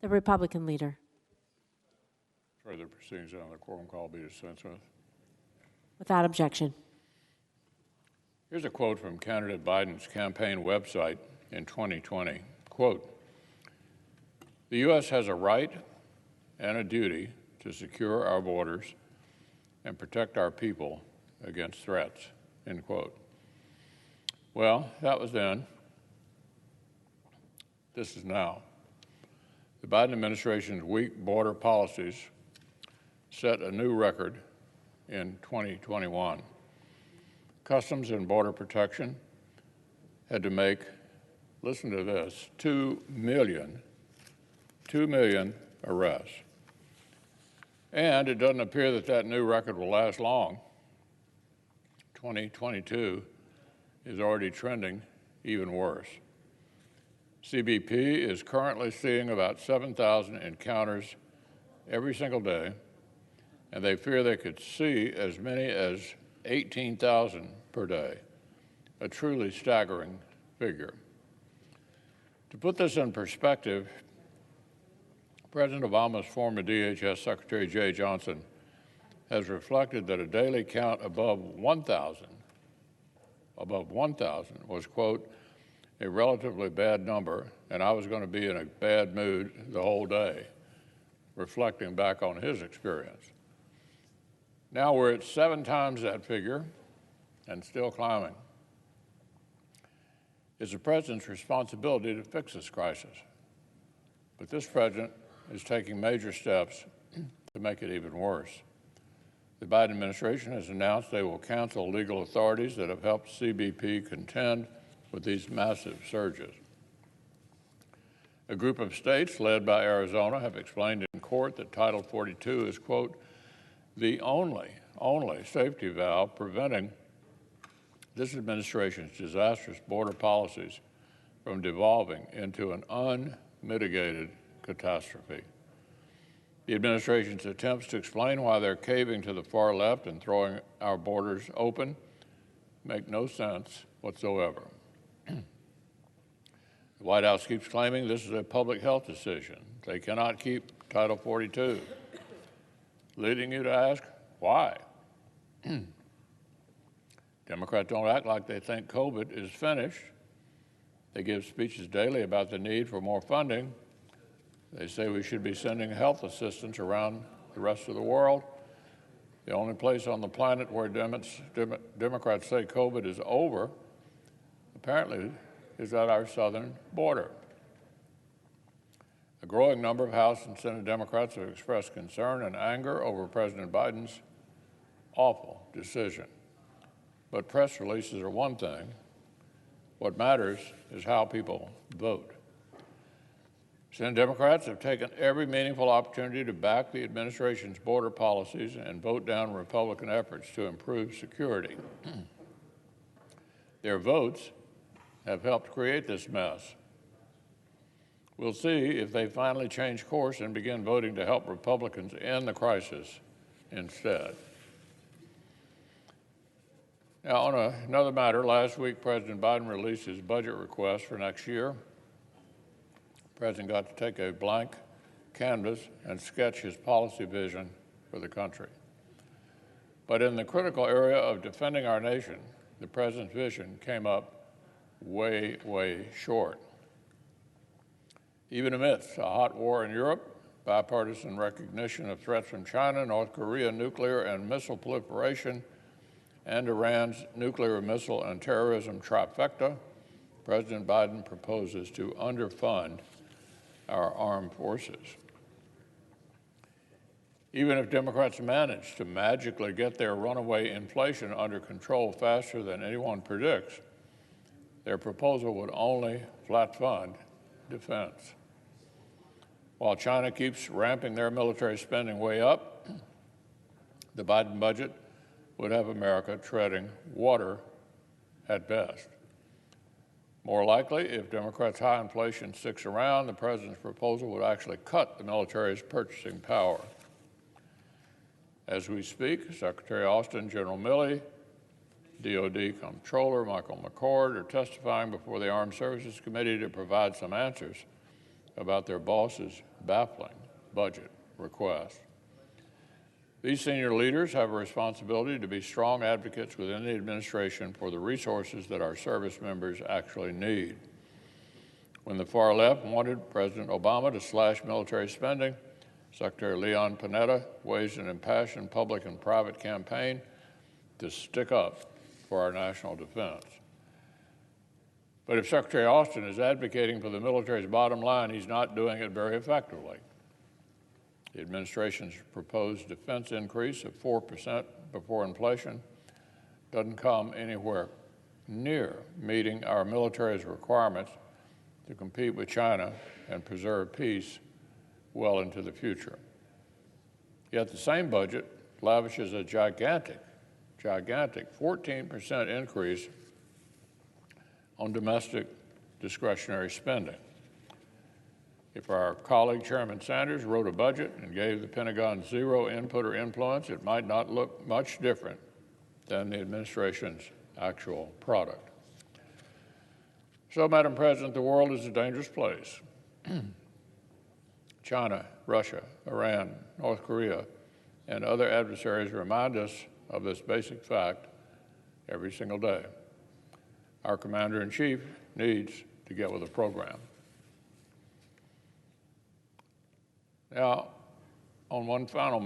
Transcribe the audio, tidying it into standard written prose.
The Republican leader. Further proceedings on the quorum call be dispensed with. Without objection. Here's a quote from candidate Biden's campaign website in 2020. Quote, "The U.S. has a right and a duty to secure our borders and protect our people against threats," end quote. Well, that was then. This is now. The Biden administration's weak border policies set a new record in 2021. Customs and Border Protection had to make, listen to this, 2 million arrests. And it doesn't appear that that new record will last long. 2022 is already trending even worse. CBP is currently seeing about 7,000 encounters every single day, and they fear they could see as many as 18,000 per day, a truly staggering figure. To put this in perspective, President Obama's former DHS Secretary Jay Johnson has reflected that a daily count above 1,000 was, quote, a relatively bad number, and I was going to be in a bad mood the whole day, reflecting back on his experience. Now we're at 7 times that figure and still climbing. It's the president's responsibility to fix this crisis. But this president is taking major steps to make it even worse. The Biden administration has announced they will cancel legal authorities that have helped CBP contend with these massive surges. A group of states led by Arizona have explained in court that Title 42 is, quote, the only safety valve preventing this administration's disastrous border policies from devolving into an unmitigated catastrophe. The administration's attempts to explain why they're caving to the far left and throwing our borders open make no sense whatsoever. The White House keeps claiming this is a public health decision. They cannot keep Title 42, leading you to ask, why? Democrats don't act like they think COVID is finished. They give speeches daily about the need for more funding. They say we should be sending health assistance around the rest of the world. The only place on the planet where Democrats say COVID is over, apparently, is at our southern border. A growing number of House and Senate Democrats have expressed concern and anger over President Biden's awful decision. But press releases are one thing. What matters is how people vote. Senate Democrats have taken every meaningful opportunity to back the administration's border policies and vote down Republican efforts to improve security. Their votes have helped create this mess. We'll see if they finally change course and begin voting to help Republicans end the crisis instead. Now, on another matter, last week President Biden released his budget request for next year. The President got to take a blank canvas and sketch his policy vision for the country. But in the critical area of defending our nation, the President's vision came up way, way short. Even amidst a hot war in Europe, bipartisan recognition of threats from China, North Korea, nuclear and missile proliferation, and Iran's nuclear missile and terrorism trifecta, President Biden proposes to underfund our armed forces. Even if Democrats manage to magically get their runaway inflation under control faster than anyone predicts, their proposal would only flat fund defense. While China keeps ramping their military spending way up, the Biden budget would have America treading water at best. More likely, if Democrats' high inflation sticks around, the president's proposal would actually cut the military's purchasing power. As we speak, Secretary Austin, General Milley, DOD Comptroller Michael McCord are testifying before the Armed Services Committee to provide some answers about their boss's baffling budget request. These senior leaders have a responsibility to be strong advocates within the administration for the resources that our service members actually need. When the far left wanted President Obama to slash military spending, Secretary Leon Panetta waged an impassioned public and private campaign to stick up for our national defense. But if Secretary Austin is advocating for the military's bottom line, he's not doing it very effectively. The administration's proposed defense increase of 4% before inflation doesn't come anywhere near meeting our military's requirements to compete with China and preserve peace well into the future. Yet the same budget lavishes a gigantic 14% increase on domestic discretionary spending. If our colleague Chairman Sanders wrote a budget and gave the Pentagon zero input or influence, it might not look much different than the administration's actual product. So, Madam President, the world is a dangerous place. China, Russia, Iran, North Korea, and other adversaries remind us of this basic fact every single day. Our Commander-in-Chief needs to get with the program. Now, on one final